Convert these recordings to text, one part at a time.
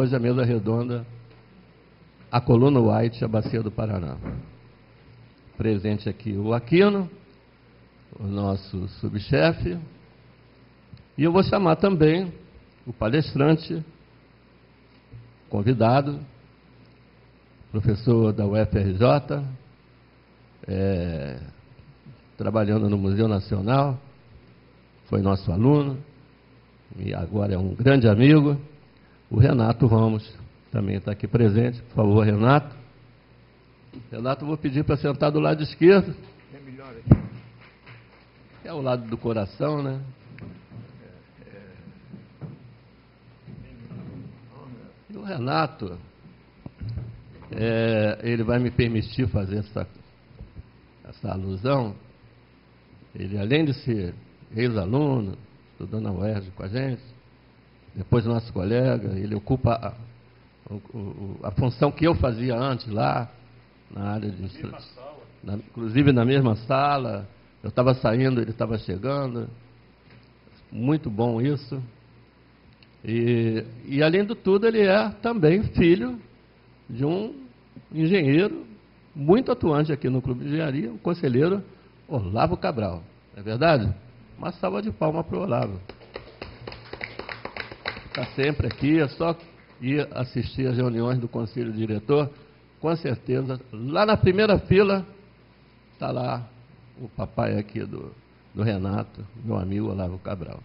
hoje a mesa redonda, a coluna White, a Bacia do Paraná. Presente aqui o Aquino, o nosso subchefe, e eu vou chamar também o palestrante, convidado, professor da UFRJ, trabalhando no Museu Nacional, foi nosso aluno, e agora é um grande amigo, o Renato Ramos, também está aqui presente. Por favor, Renato. Renato, eu vou pedir para sentar do lado esquerdo. É melhor aqui. É o lado do coração, né? E o Renato, ele vai me permitir fazer essa alusão. Ele, além de ser ex-aluno, estudando na UERJ com a gente, depois nosso colega, ele ocupa a função que eu fazia antes lá, na área de instrução, inclusive na mesma sala. Eu estava saindo, ele estava chegando. Muito bom isso. E além de tudo, ele é também filho de um engenheiro muito atuante aqui no Clube de Engenharia, o conselheiro Olavo Cabral. Não é verdade? Uma salva de palmas para o Olavo. Está sempre aqui, é só ir assistir às reuniões do Conselho Diretor, com certeza. Lá na primeira fila, está lá o papai aqui do Renato, meu amigo Olavo Cabral.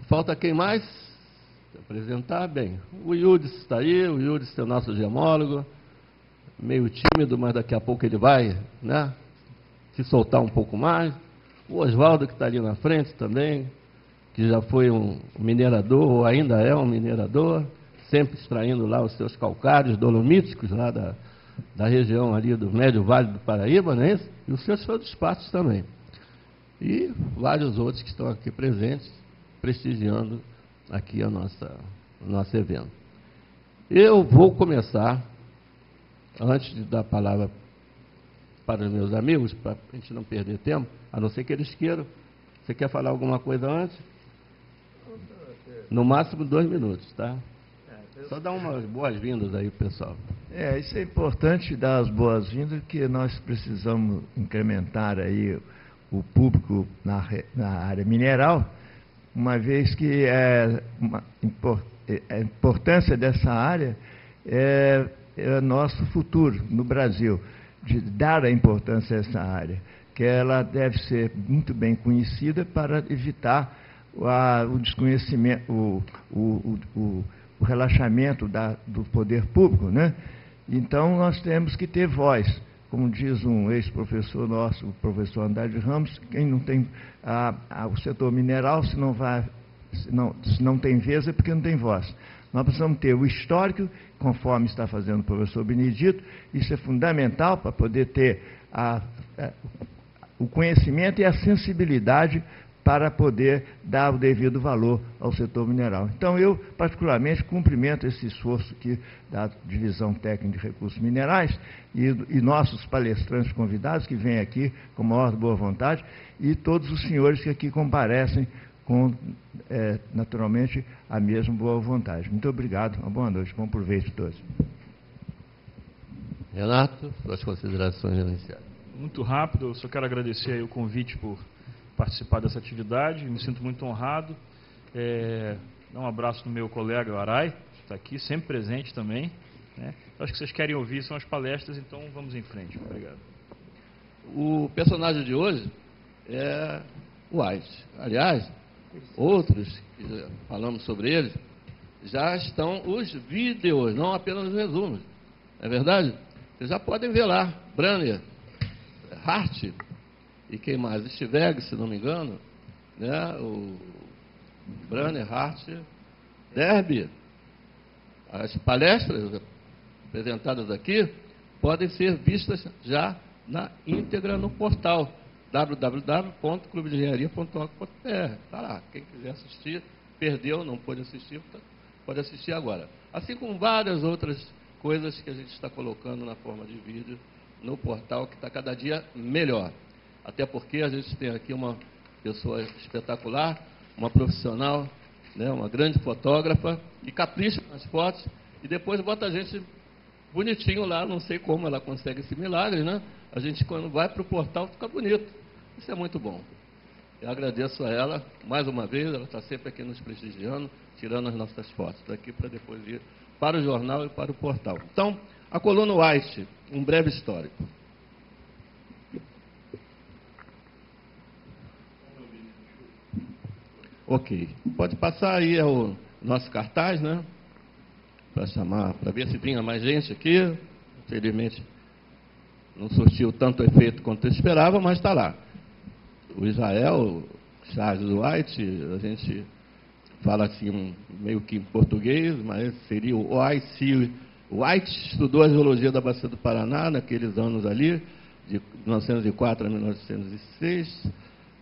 Falta quem mais? Se apresentar, bem, o Yudes está aí, o Yudes é o nosso gemólogo, meio tímido, mas daqui a pouco ele vai, né, se soltar um pouco mais. O Oswaldo, que está ali na frente também, que já foi um minerador, ou ainda é um minerador, sempre extraindo lá os seus calcários dolomíticos, lá da região ali do Médio Vale do Paraíba, não é isso? E os seus despachos também. E vários outros que estão aqui presentes, prestigiando aqui o nosso evento. Eu vou começar, antes de dar a palavra para os meus amigos, para a gente não perder tempo, a não ser que eles queiram. Você quer falar alguma coisa antes? No máximo 2 minutos, tá? Só dar umas boas-vindas aí, pessoal. Isso é importante, dar as boas-vindas, porque nós precisamos incrementar aí o público na área mineral, uma vez que a importância dessa área é nosso futuro no Brasil, de dar a importância a essa área, que ela deve ser muito bem conhecida para evitar o desconhecimento, o relaxamento do poder público, né? Então, nós temos que ter voz. Como diz um ex-professor nosso, o professor Andrade Ramos, quem não tem o setor mineral, se não tem vez, é porque não tem voz. Nós precisamos ter o histórico, conforme está fazendo o professor Benedito. Isso é fundamental para poder ter o conhecimento e a sensibilidade para poder dar o devido valor ao setor mineral. Então, eu, particularmente, cumprimento esse esforço aqui da Divisão Técnica de Recursos Minerais e nossos palestrantes convidados, que vêm aqui com a maior boa vontade, e todos os senhores que aqui comparecem com, naturalmente, a mesma boa vontade. Muito obrigado, uma boa noite, bom proveito a todos. Renato, suas considerações iniciais. Muito rápido, eu só quero agradecer aí o convite por participar dessa atividade, me sinto muito honrado. Dar um abraço no meu colega Arai, que está aqui, sempre presente também, né? Acho que vocês querem ouvir, são as palestras, então vamos em frente. Obrigado. O personagem de hoje é o White. Aliás, outros, que já falamos sobre eles, já estão os vídeos, não apenas os resumos. Não é verdade? Vocês já podem ver lá, Branner, Hart, e quem mais? Stiveg, se não me engano, né? O Branner, Hart, Derby. As palestras apresentadas aqui podem ser vistas já na íntegra no portal www.clubedeengenharia.org.br. Está lá, quem quiser assistir, perdeu, não pôde assistir, pode assistir agora. Assim como várias outras coisas que a gente está colocando na forma de vídeo no portal, que está cada dia melhor. Até porque a gente tem aqui uma pessoa espetacular, uma profissional né, uma grande fotógrafa, e capricha nas fotos, e depois bota a gente bonitinho lá, não sei como ela consegue esse milagre, né? A gente, quando vai para o portal, fica bonito. Isso é muito bom. Eu agradeço a ela, mais uma vez, ela está sempre aqui nos prestigiando, tirando as nossas fotos daqui para depois ir para o jornal e para o portal. Então, a coluna White, um breve histórico. Ok, pode passar aí o nosso cartaz, né? Para chamar, para ver se vinha mais gente aqui. Infelizmente, não surtiu tanto efeito quanto eu esperava, mas está lá. O Israel, Charles White, a gente fala assim, meio que em português, mas seria o O.I.C. White. Estudou a geologia da Bacia do Paraná naqueles anos ali, de 1904 a 1906,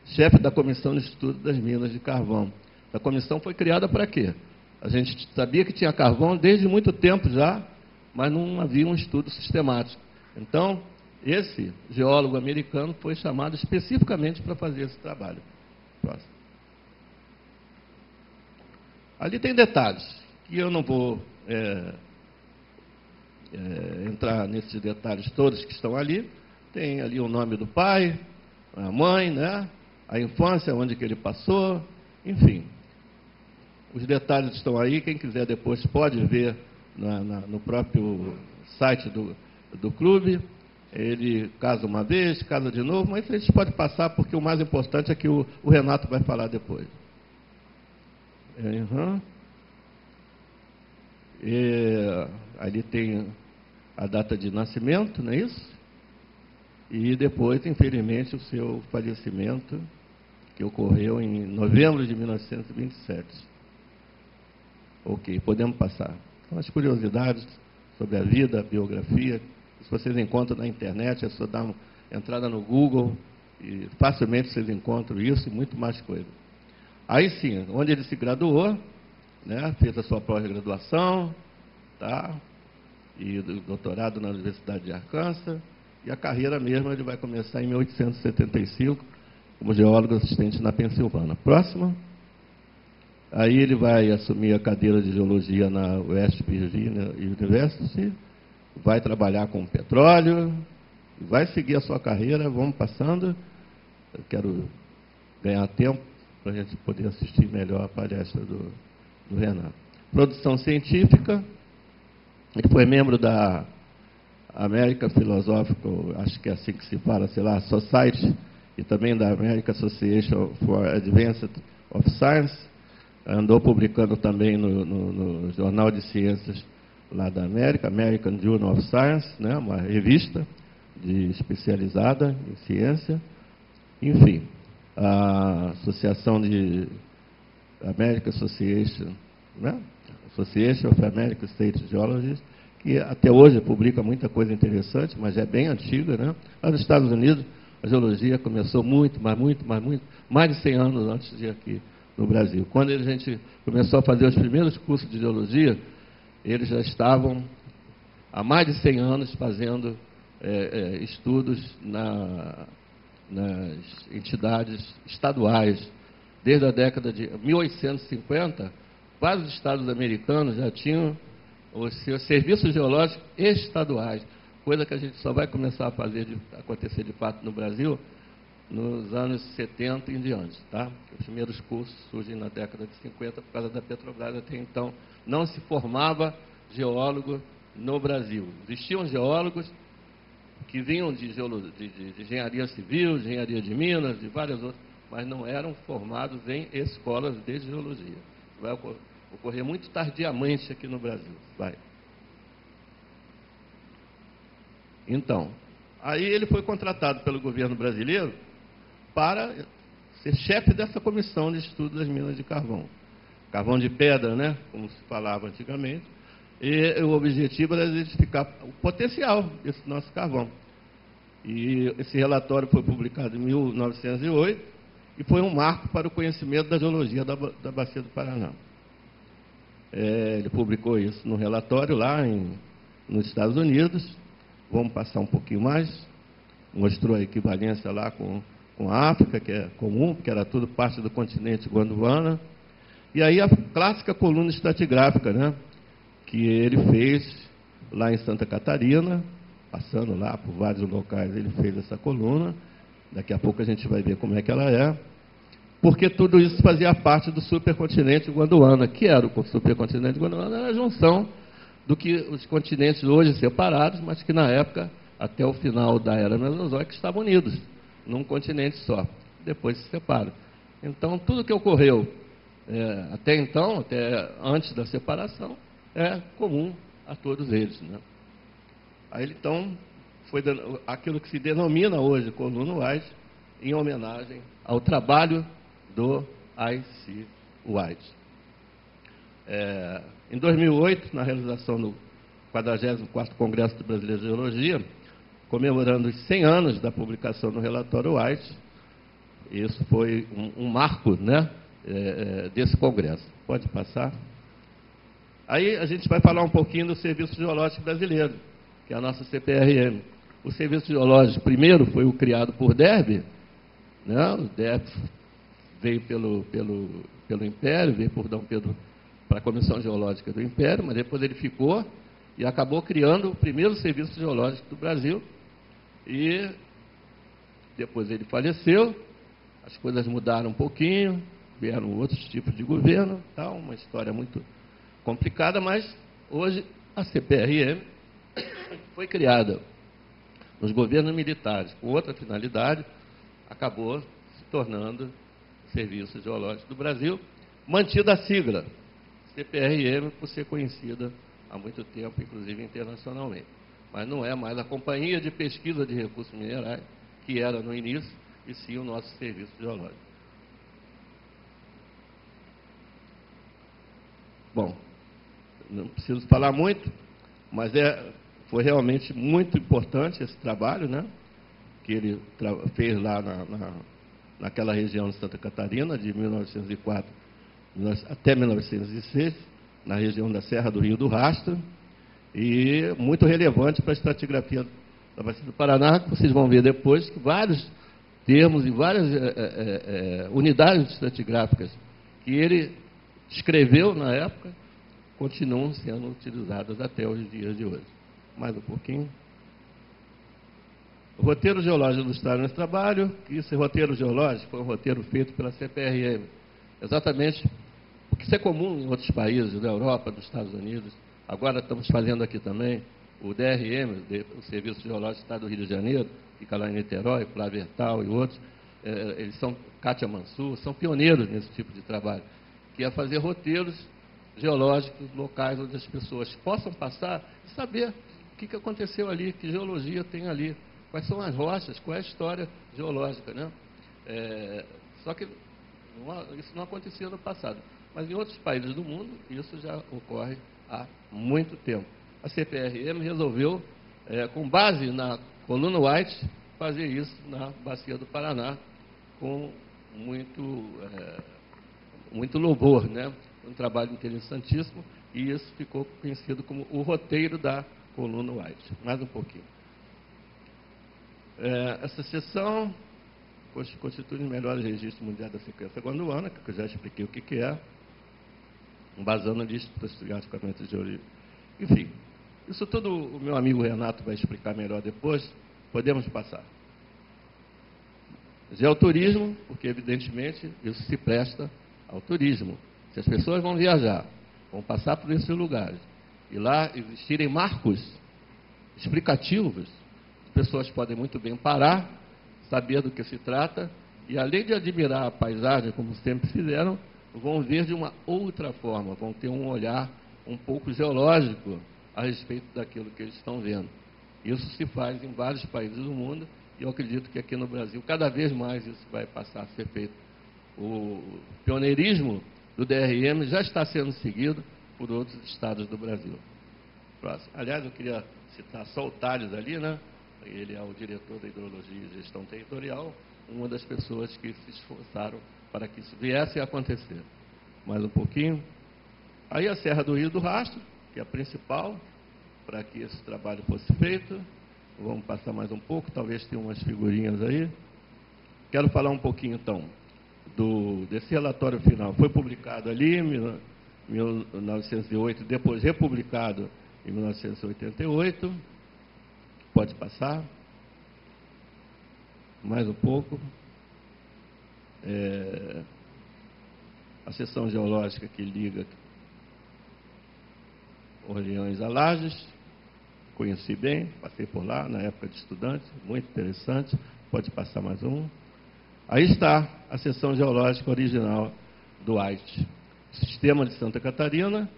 chefe da Comissão de Estudo das Minas de Carvão. A comissão foi criada para quê? A gente sabia que tinha carvão desde muito tempo já, mas não havia um estudo sistemático. Então, esse geólogo americano foi chamado especificamente para fazer esse trabalho. Próximo. Ali tem detalhes, que eu não vou entrar nesses detalhes todos que estão ali. Tem ali o nome do pai, a mãe, né? A infância, onde que ele passou, enfim. Os detalhes estão aí, quem quiser depois pode ver no próprio site do clube. Ele casa uma vez, casa de novo, mas a gente pode passar, porque o mais importante é que o Renato vai falar depois. Ali tem a data de nascimento, não é isso? E depois, infelizmente, o seu falecimento, que ocorreu em novembro de 1927. Ok, podemos passar. São as curiosidades sobre a vida, a biografia, que vocês encontram na internet, é só dar uma entrada no Google e facilmente vocês encontram isso e muito mais coisa. Aí sim, onde ele se graduou, né, fez a sua pós-graduação, tá, e doutorado na Universidade de Arkansas, e a carreira mesmo ele vai começar em 1875, como geólogo assistente na Pensilvânia. Próxima. Aí ele vai assumir a cadeira de geologia na West Virginia University, vai trabalhar com petróleo, vai seguir a sua carreira. Vamos passando. Eu quero ganhar tempo para a gente poder assistir melhor a palestra do Renan. Produção científica. Ele foi membro da American Philosophical, acho que é assim que se fala, sei lá, Society, e também da American Association for Advanced of Science. Andou publicando também no Jornal de Ciências lá da América, American Journal of Science, né, uma revista especializada em ciência. Enfim, a Associação de American Association, né, Association of American State Geologists, que até hoje publica muita coisa interessante, mas é bem antiga, né? Lá nos Estados Unidos, a geologia começou mais de 100 anos antes de aqui no Brasil. Quando a gente começou a fazer os primeiros cursos de geologia, eles já há mais de 100 anos fazendo estudos nas entidades estaduais. Desde a década de 1850, vários estados americanos já tinham os seus serviços geológicos estaduais, coisa que a gente só vai começar a acontecer de fato no Brasil nos anos 70 em diante, tá? Os primeiros cursos surgem na década de 50 por causa da Petrobras. Até então não se formava geólogo no Brasil. Existiam geólogos que vinham de engenharia civil, de engenharia de minas, de várias outras, mas não eram formados em escolas de geologia. Vai ocorrer muito tardiamente aqui no Brasil. Vai. Então, aí ele foi contratado pelo governo brasileiro para ser chefe dessa comissão de estudo das minas de carvão. Carvão de pedra, né, como se falava antigamente. E o objetivo era identificar o potencial desse nosso carvão. E esse relatório foi publicado em 1908 e foi um marco para o conhecimento da geologia da Bacia do Paraná. Ele publicou isso no relatório lá nos Estados Unidos. Vamos passar um pouquinho mais. Mostrou a equivalência lá com a África, que é comum, porque era tudo parte do continente Gondwana. E aí a clássica coluna estratigráfica, né, que ele fez lá em Santa Catarina, passando lá por vários locais, ele fez essa coluna. Daqui a pouco a gente vai ver como é que ela é. Porque tudo isso fazia parte do supercontinente Gondwana, que era o supercontinente Gondwana, era a junção do que os continentes hoje separados, mas que na época, até o final da era Mesozoica, estavam unidos num continente só. Depois se separam. Então, tudo que ocorreu até então, até antes da separação, é comum a todos eles, né? Aí, então, foi aquilo que se denomina hoje coluna White, em homenagem ao trabalho do I.C. White. Em 2008, na realização do 44º Congresso Brasileiro de Geologia, comemorando os 100 anos da publicação do relatório White, isso foi um marco, né, desse congresso. Pode passar? Aí a gente vai falar um pouquinho do Serviço Geológico Brasileiro, que é a nossa CPRM. O Serviço Geológico, primeiro, foi o criado por Derby, né? O Derby veio pelo Império, veio por Dom Pedro para a Comissão Geológica do Império, mas depois ele ficou e acabou criando o primeiro Serviço Geológico do Brasil. E depois ele faleceu, as coisas mudaram um pouquinho, vieram outros tipos de governo, tal, uma história muito complicada, mas hoje a CPRM foi criada nos governos militares com outra finalidade, acabou se tornando o Serviço Geológico do Brasil, mantida a sigla CPRM por ser conhecida há muito tempo, inclusive internacionalmente. Mas não é mais a Companhia de Pesquisa de Recursos Minerais, que era no início, e sim o nosso Serviço Geológico. Bom, não preciso falar muito, mas foi realmente muito importante esse trabalho, né, que ele fez lá naquela região de Santa Catarina, de 1904 até 1906, na região da Serra do Rio do Rastro, e muito relevante para a estratigrafia da Bacia do Paraná, que vocês vão ver depois, que vários termos e várias unidades estratigráficas que ele escreveu na época continuam sendo utilizadas até os dias de hoje. Mais um pouquinho. O roteiro geológico ilustrado nesse trabalho, que esse roteiro geológico foi um roteiro feito pela CPRM, exatamente o que isso é comum em outros países, da Europa, dos Estados Unidos. Agora estamos fazendo aqui também o DRM, o Serviço Geológico do Estado do Rio de Janeiro, fica lá em Niterói, Flavertal e outros. Eles são, Kátia Mansur, são pioneiros nesse tipo de trabalho, que é fazer roteiros geológicos locais onde as pessoas possam passar e saber o que aconteceu ali, que geologia tem ali, quais são as rochas, qual é a história geológica, né? Só que isso não acontecia no passado. Mas em outros países do mundo, isso já ocorre há muito tempo. A CPRM resolveu, com base na coluna White, fazer isso na Bacia do Paraná, com muito louvor, né? Um trabalho interessantíssimo, e isso ficou conhecido como o roteiro da coluna White. Mais um pouquinho. Essa seção constitui os melhores registros mundiais da sequência gondwana, que eu já expliquei o que é, embasando nisso para estratigráficamente geológico. Enfim, isso tudo o meu amigo Renato vai explicar melhor depois, podemos passar. Geoturismo, porque evidentemente isso se presta ao turismo. Se as pessoas vão viajar, vão passar por esses lugares, e lá existirem marcos explicativos, as pessoas podem muito bem parar, saber do que se trata, e além de admirar a paisagem, como sempre fizeram, vão ver de uma outra forma, vão ter um olhar um pouco geológico a respeito daquilo que eles estão vendo. Isso se faz em vários países do mundo, e eu acredito que aqui no Brasil, cada vez mais isso vai passar a ser feito. O pioneirismo do DRM já está sendo seguido por outros estados do Brasil. Próximo. Aliás, eu queria citar só o Thales ali, né? Ele é o diretor da Hidrologia e Gestão Territorial, uma das pessoas que se esforçaram para que isso viesse a acontecer. Mais um pouquinho. Aí a Serra do Rio do Rastro, que é a principal, para que esse trabalho fosse feito. Vamos passar mais um pouco, talvez tenha umas figurinhas aí. Quero falar um pouquinho, então, desse relatório final foi publicado ali em 1908, depois republicado em 1988. Pode passar. Mais um pouco. A seção geológica que liga Orleans a Lages, conheci bem, passei por lá na época de estudante, muito interessante. Pode passar mais um. Aí está a seção geológica original do White. Sistema de Santa Catarina,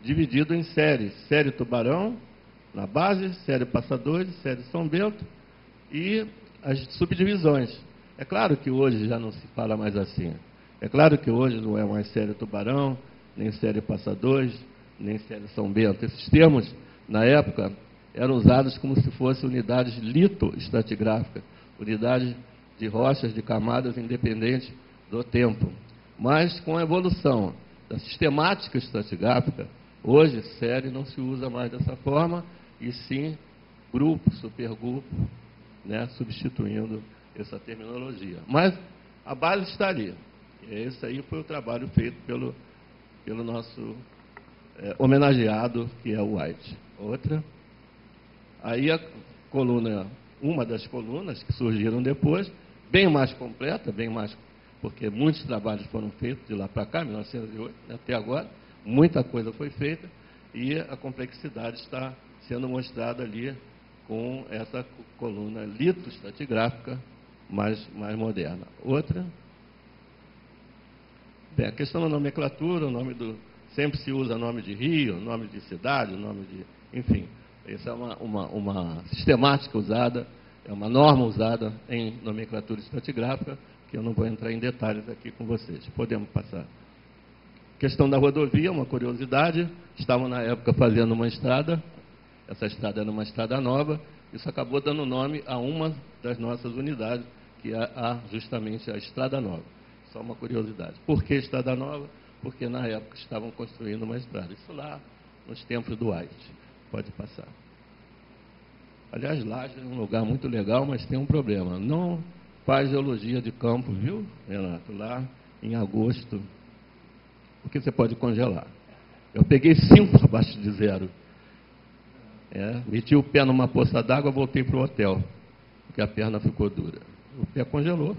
dividido em séries. Série Tubarão, na base, série Passadores, série São Bento e as subdivisões. É claro que hoje já não se fala mais assim. É claro que hoje não é mais série Tubarão, nem série Passadores, nem série São Bento. Esses termos, na época, eram usados como se fossem unidades litoestratigráficas, unidades de rochas, de camadas independentes do tempo. Mas, com a evolução da sistemática estratigráfica, hoje, série não se usa mais dessa forma, e sim grupo, supergrupo, né, substituindo essa terminologia. Mas a base está ali. E esse aí foi o trabalho feito pelo nosso homenageado, que é o White. Outra. Aí a coluna, uma das colunas que surgiram depois, bem mais completa, bem mais, porque muitos trabalhos foram feitos de lá para cá, 1908, até agora, muita coisa foi feita, e a complexidade está sendo mostrada ali com essa coluna litoestratigráfica mais moderna. Outra. Bem, a questão da nomenclatura, o nome sempre se usa nome de rio, nome de cidade, nome de... Enfim, essa é uma sistemática usada, é uma norma usada em nomenclatura estratigráfica, que eu não vou entrar em detalhes aqui com vocês. Podemos passar. Questão da rodovia, uma curiosidade, estavam na época fazendo uma estrada, essa estrada era uma estrada nova, isso acabou dando nome a uma das nossas unidades, que é justamente a Estrada Nova. Só uma curiosidade. Por que Estrada Nova? Porque na época estavam construindo uma estrada. Isso lá nos tempos do White. Pode passar. Aliás, Lages é um lugar muito legal, mas tem um problema. Não faz geologia de campo, viu, Renato? Lá em agosto, porque você pode congelar. Eu peguei 5 abaixo de 0. Meti o pé numa poça d'água, voltei para o hotel, porque a perna ficou dura. O pé congelou.